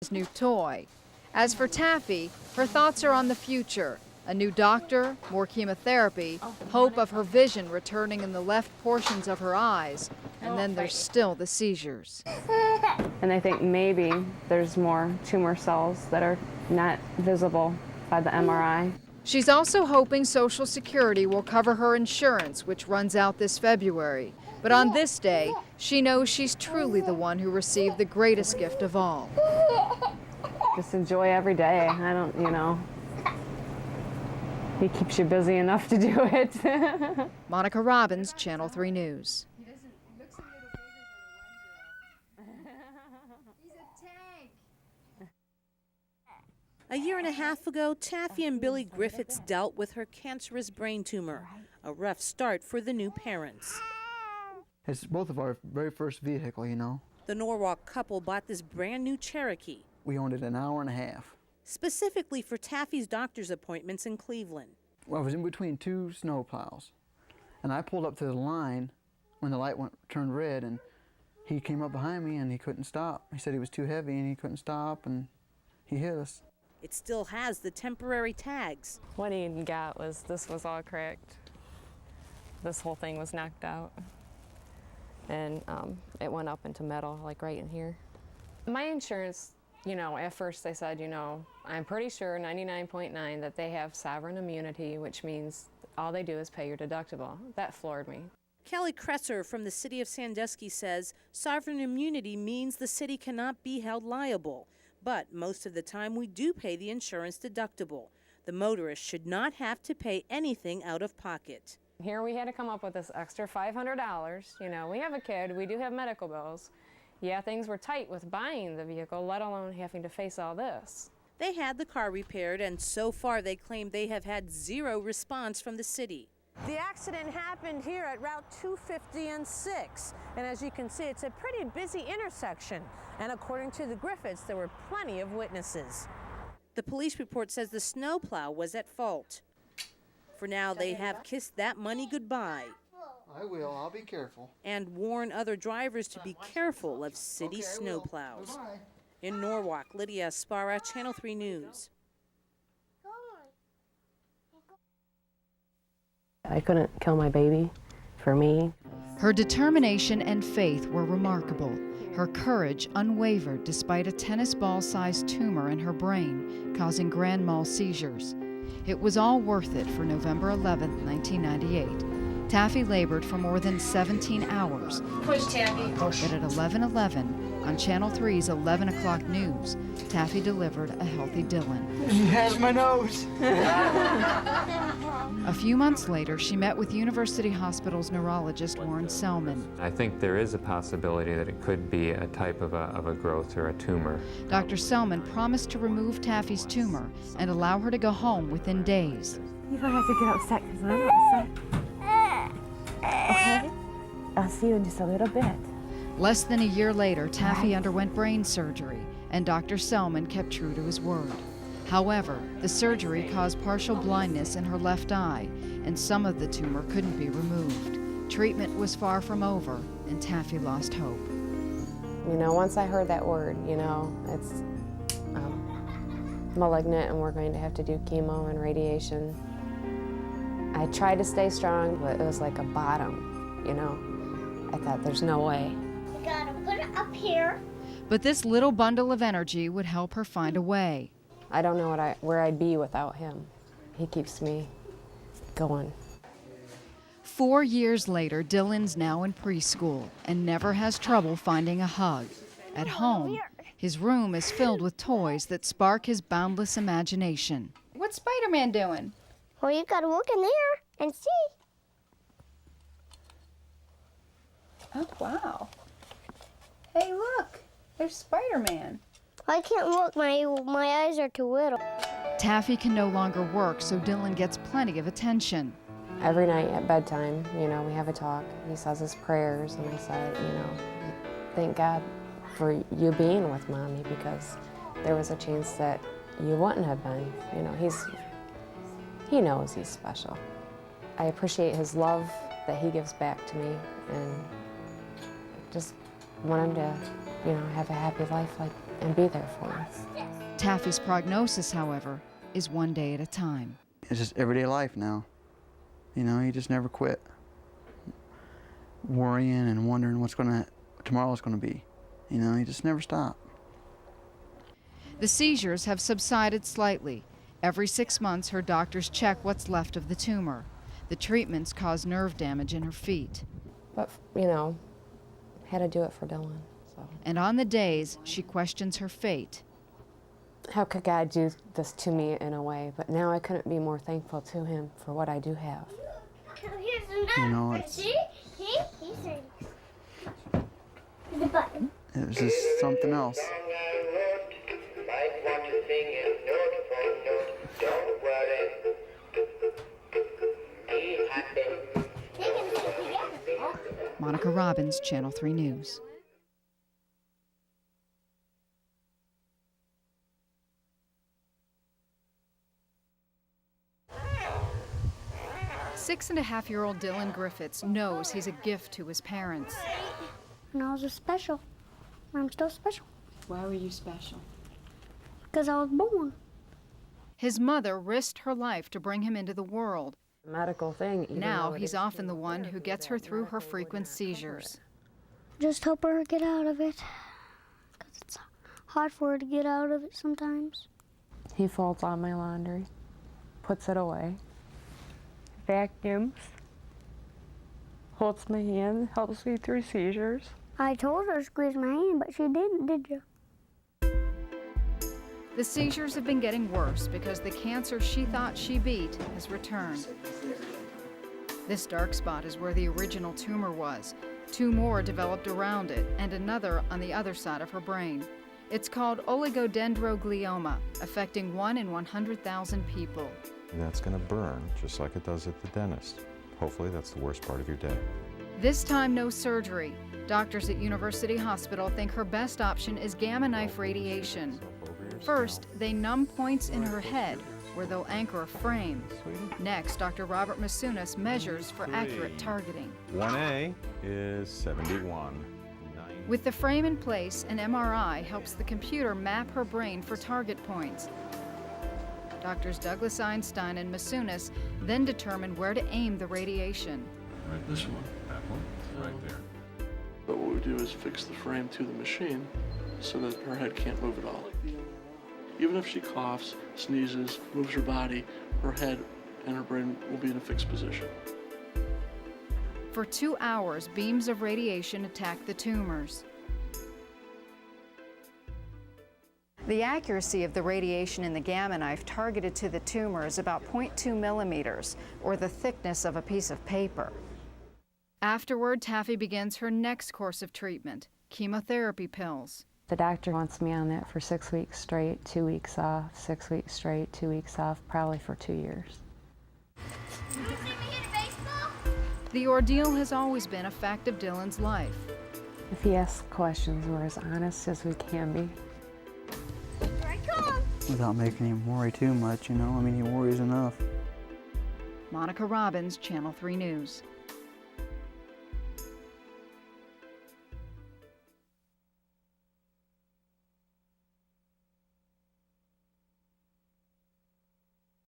his new toy. As for Taffy, her thoughts are on the future. A new doctor, more chemotherapy, hope of her vision returning in the left portions of her eyes, and then there's still the seizures. And I think maybe there's more tumor cells that are not visible by the MRI. She's also hoping Social Security will cover her insurance, which runs out this February. But on this day, she knows she's truly the one who received the greatest gift of all. Just enjoy every day. I don't, he keeps you busy enough to do it. Monica Robbins, Channel 3 News. A year and a half ago, Taffy and Billy Griffitts dealt with her cancerous brain tumor. A rough start for the new parents. It's both of our very first vehicle, The Norwalk couple bought this brand new Cherokee. We owned it an hour and a half. Specifically for Taffy's doctor's appointments in Cleveland. Well, I was in between two snow plows, and I pulled up to the line when the light turned red, and he came up behind me and he couldn't stop. He said he was too heavy and he couldn't stop, and he hit us. It still has the temporary tags. What he got was, this was all cracked. This whole thing was knocked out. And it went up into metal, like right in here. My insurance, at first they said, I'm pretty sure 99.9 that they have sovereign immunity, which means all they do is pay your deductible. That floored me. Kelly Kresser from the city of Sandusky says sovereign immunity means the city cannot be held liable. But most of the time we do pay the insurance deductible. The motorist should not have to pay anything out of pocket. Here we had to come up with this extra $500. We have a kid, we do have medical bills. Yeah, things were tight with buying the vehicle, let alone having to face all this. They had the car repaired, and so far they claim they have had zero response from the city. The accident happened here at Route 250 and 6. And as you can see, it's a pretty busy intersection. And according to the Griffitts, there were plenty of witnesses. The police report says the snowplow was at fault. For now, they have kissed that money goodbye. I will. I'll be careful. And warn other drivers to be careful of city snowplows. Bye-bye. In Norwalk, Lydia Sparra, Channel 3 News. I couldn't kill my baby for me. Her determination and faith were remarkable. Her courage unwavered despite a tennis ball-sized tumor in her brain, causing grand mal seizures. It was all worth it for November 11, 1998. Taffy labored for more than 17 hours. Push, Taffy. But at 11:11, on Channel 3's 11 o'clock news, Taffy delivered a healthy Dylan. He has my nose. A few months later, she met with University Hospital's neurologist Warren Selman. I think there is a possibility that it could be a type of a growth or a tumor. Dr. Selman promised to remove Taffy's tumor and allow her to go home within days. You don't have to get upset because I'm upset. Okay? I'll see you in just a little bit. Less than a year later, Taffy underwent brain surgery, and Dr. Selman kept true to his word. However, the surgery caused partial blindness in her left eye, and some of the tumor couldn't be removed. Treatment was far from over, and Taffy lost hope. Once I heard that word, it's malignant and we're going to have to do chemo and radiation. I tried to stay strong, but it was like a bottom, I thought, there's no way. We gotta put it up here. But this little bundle of energy would help her find a way. I don't know where I'd be without him. He keeps me going. 4 years later, Dylan's now in preschool and never has trouble finding a hug. At home, his room is filled with toys that spark his boundless imagination. What's Spider-Man doing? Well, you gotta look in there and see. Oh, wow. Hey, look. There's Spider-Man. I can't look. My eyes are too little. Taffy can no longer work, so Dylan gets plenty of attention. Every night at bedtime, we have a talk. He says his prayers, and I said, thank God for you being with Mommy, because there was a chance that you wouldn't have been. He knows he's special. I appreciate his love that he gives back to me, and just want him to, have a happy life like and be there for us. Taffy's prognosis, however, is one day at a time. It's just everyday life now. You know, you just never quit worrying and wondering what's tomorrow's going to be. You know, you just never stop. The seizures have subsided slightly. Every 6 months, her doctors check what's left of the tumor. The treatments cause nerve damage in her feet. But, you know, had to do it for Dylan. So. And on the days, she questions her fate. How could God do this to me in a way? But now I couldn't be more thankful to him for what I do have. You know, The button. it was just something else. Monica Robbins, Channel 3 News. Six-and-a-half-year-old Dylan Griffitts knows he's a gift to his parents. And I was special. I'm still special. Why were you special? Because I was born. His mother risked her life to bring him into the world. Medical thing. Even Now though it he's is often the one who gets her through her frequent seizures. Just help her get out of it. Because it's hard for her to get out of it sometimes. He folds all my laundry, puts it away, vacuums, holds my hand, helps me through seizures. I told her to squeeze my hand, but she didn't, did you? The seizures have been getting worse because the cancer she thought she beat has returned. This dark spot is where the original tumor was. 2 more developed around it, and another on the other side of her brain. It's called Oligodendroglioma, affecting 1 in 100,000 people. And that's going to burn, just like it does at the dentist. Hopefully that's the worst part of your day. This time, no surgery. Doctors at University Hospital think her best option is gamma knife radiation. First, they numb points in her head, where they'll anchor a frame. Next, Dr. Robert Masunas measures for accurate targeting. 1A is 71. With the frame in place, an MRI helps the computer map her brain for target points. Doctors Douglas Einstein and Masunas then determine where to aim the radiation. Right, this one, that one, right there. But what we do is fix the frame to the machine so that her head can't move at all. Even if she coughs, sneezes, moves her body, her head and her brain will be in a fixed position. For 2 hours, beams of radiation attack the tumors. The accuracy of the radiation in the gamma knife targeted to the tumor is about 0.2 millimeters, or the thickness of a piece of paper. Afterward, Taffy begins her next course of treatment, chemotherapy pills. The doctor wants me on that for 6 weeks straight, 2 weeks off, 6 weeks straight, 2 weeks off, probably for 2 years. The ordeal has always been a fact of Dylan's life. If he asks questions, we're as honest as we can be. Without making him worry too much, you know. I mean, he worries enough. Monica Robbins, Channel 3 News.